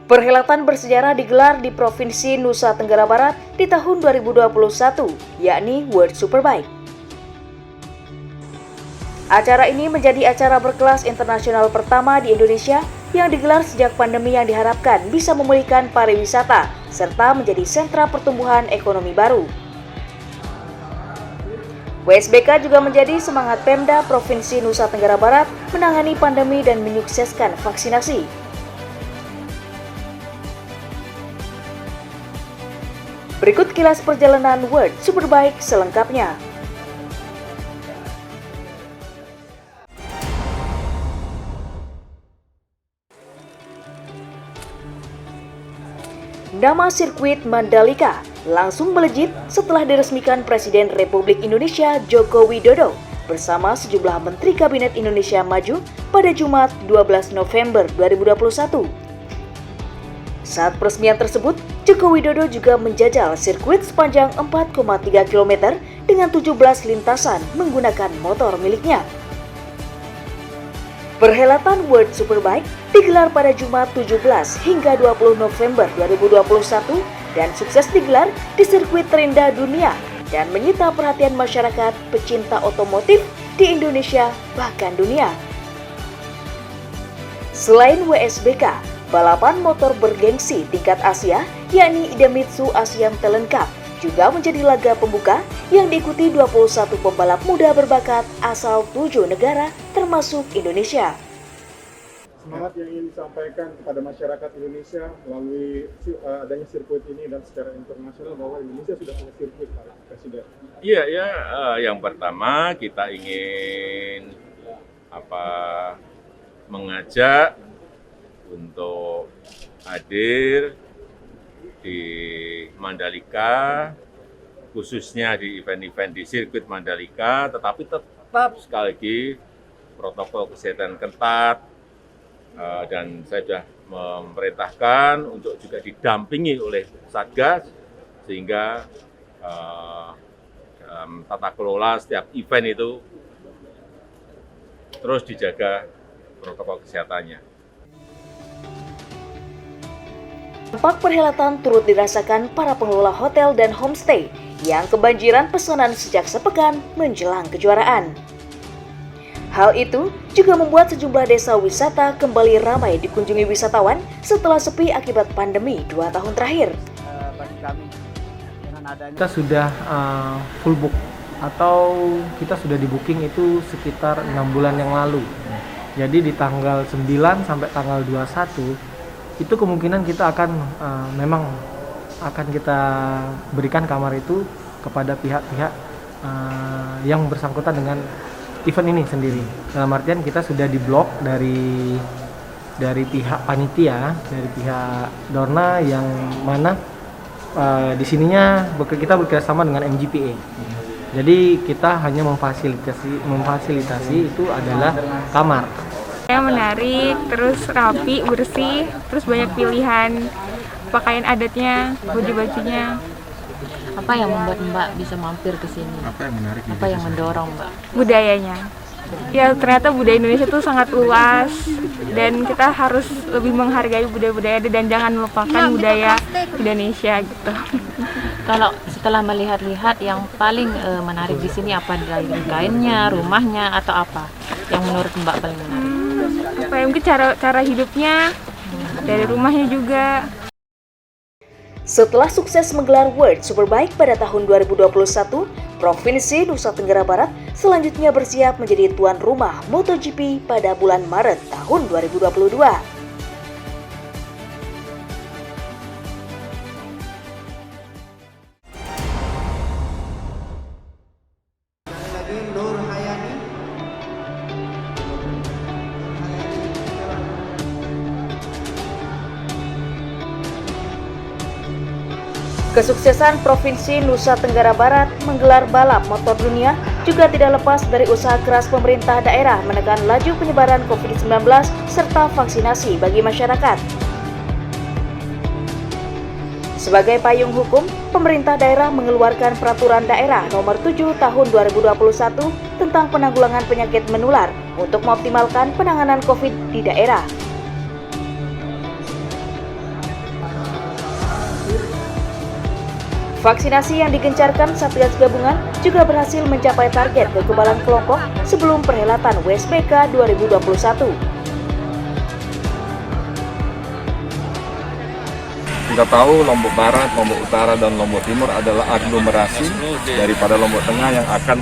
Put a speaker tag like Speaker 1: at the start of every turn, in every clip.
Speaker 1: Perhelatan bersejarah digelar di Provinsi Nusa Tenggara Barat di tahun 2021, yakni World Superbike. Acara ini menjadi acara berkelas internasional pertama di Indonesia yang digelar sejak pandemi yang diharapkan bisa memulihkan pariwisata serta menjadi sentra pertumbuhan ekonomi baru. WSBK juga menjadi semangat Pemda Provinsi Nusa Tenggara Barat menangani pandemi dan menyukseskan vaksinasi. Berikut kilas perjalanan World Superbike selengkapnya. Nama sirkuit Mandalika langsung melejit setelah diresmikan Presiden Republik Indonesia Joko Widodo bersama sejumlah Menteri Kabinet Indonesia Maju pada Jumat 12 November 2021. Saat peresmian tersebut, Joko Widodo juga menjajal sirkuit sepanjang 4,3 km dengan 17 lintasan menggunakan motor miliknya. Perhelatan World Superbike digelar pada Jumat 17 hingga 20 November 2021 dan sukses digelar di sirkuit terindah dunia dan menyita perhatian masyarakat pecinta otomotif di Indonesia bahkan dunia. Selain WSBK, balapan motor bergengsi tingkat Asia yakni Idemitsu Asian Talent Cup juga menjadi laga pembuka yang diikuti 21 pembalap muda berbakat asal 7 negara termasuk Indonesia.
Speaker 2: Semangat yang ingin disampaikan kepada masyarakat Indonesia melalui adanya sirkuit ini dan secara internasional bahwa Indonesia sudah punya sirkuit, Pak Presiden.
Speaker 3: Iya, yang pertama kita ingin mengajak untuk hadir di Mandalika, khususnya di event-event di sirkuit Mandalika, tetapi tetap sekali lagi protokol kesehatan ketat, dan saya sudah memerintahkan untuk juga didampingi oleh Satgas, sehingga dalam tata kelola setiap event itu terus dijaga protokol kesehatannya.
Speaker 1: Dampak perhelatan turut dirasakan para pengelola hotel dan homestay yang kebanjiran pesanan sejak sepekan menjelang kejuaraan. Hal itu juga membuat sejumlah desa wisata kembali ramai dikunjungi wisatawan setelah sepi akibat pandemi 2 tahun terakhir.
Speaker 4: Bagi kami, dengan adanya kita sudah full book atau kita sudah di booking itu sekitar 6 bulan yang lalu. Jadi di tanggal 9 sampai tanggal 21 itu kemungkinan kita akan memang akan kita berikan kamar itu kepada pihak-pihak yang bersangkutan dengan event ini sendiri. Dalam artian kita sudah diblok dari pihak panitia, dari pihak Dorna yang mana di sininya kita bekerjasama dengan MGPA. Jadi kita hanya memfasilitasi itu adalah kamar.
Speaker 5: Menarik, terus rapi, bersih, terus banyak pilihan pakaian adatnya, baju-bajunya.
Speaker 6: Apa yang membuat Mbak bisa mampir ke sini?
Speaker 2: Apa yang menarik?
Speaker 6: Apa yang mendorong Mbak?
Speaker 5: Budayanya. Ya ternyata budaya Indonesia tuh sangat luas dan kita harus lebih menghargai budaya-budaya dan jangan melupakan budaya Indonesia gitu.
Speaker 6: Kalau setelah melihat-lihat yang paling menarik di sini apa, dari kainnya, rumahnya, atau apa yang menurut Mbak paling menarik?
Speaker 5: Apa yang mungkin cara hidupnya, dari rumahnya juga.
Speaker 1: Setelah sukses menggelar World Superbike pada tahun 2021, Provinsi Nusa Tenggara Barat selanjutnya bersiap menjadi tuan rumah MotoGP pada bulan Maret tahun 2022. Kesuksesan Provinsi Nusa Tenggara Barat menggelar balap motor dunia juga tidak lepas dari usaha keras pemerintah daerah menekan laju penyebaran COVID-19 serta vaksinasi bagi masyarakat. Sebagai payung hukum, pemerintah daerah mengeluarkan Peraturan Daerah Nomor 7 Tahun 2021 tentang penanggulangan penyakit menular untuk mengoptimalkan penanganan COVID di daerah. Vaksinasi yang digencarkan Satgas Gabungan juga berhasil mencapai target kekebalan kelompok sebelum perhelatan WSBK 2021.
Speaker 7: Kita tahu Lombok Barat, Lombok Utara, dan Lombok Timur adalah aglomerasi daripada Lombok Tengah yang akan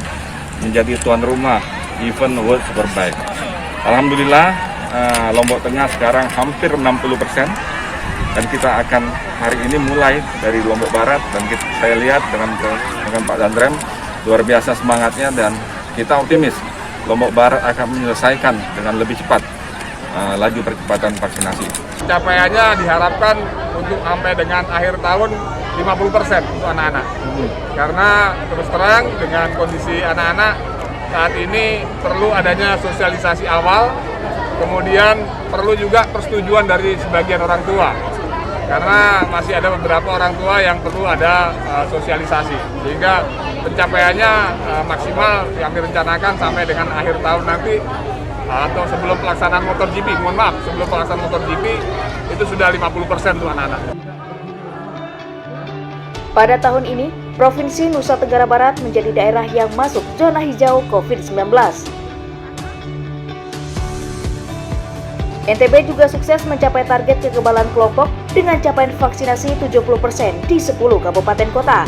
Speaker 7: menjadi tuan rumah event World Superbike. Alhamdulillah, Lombok Tengah sekarang hampir 60%, dan kita akan hari ini mulai dari Lombok Barat, dan saya lihat dengan Pak Dandrem luar biasa semangatnya, dan kita optimis Lombok Barat akan menyelesaikan dengan lebih cepat laju percepatan vaksinasi.
Speaker 2: Capaiannya diharapkan untuk sampai dengan akhir tahun 50% untuk anak-anak. Karena terus terang dengan kondisi anak-anak saat ini perlu adanya sosialisasi awal, kemudian perlu juga persetujuan dari sebagian orang tua. Karena masih ada beberapa orang tua yang perlu ada sosialisasi. Sehingga pencapaiannya maksimal yang direncanakan sampai dengan akhir tahun nanti atau sebelum pelaksanaan MotoGP, sebelum pelaksanaan MotoGP itu sudah 50% untuk anak-anak.
Speaker 1: Pada tahun ini, Provinsi Nusa Tenggara Barat menjadi daerah yang masuk zona hijau COVID-19. NTB juga sukses mencapai target kekebalan kelompok dengan capaian vaksinasi 70% di 10 kabupaten kota.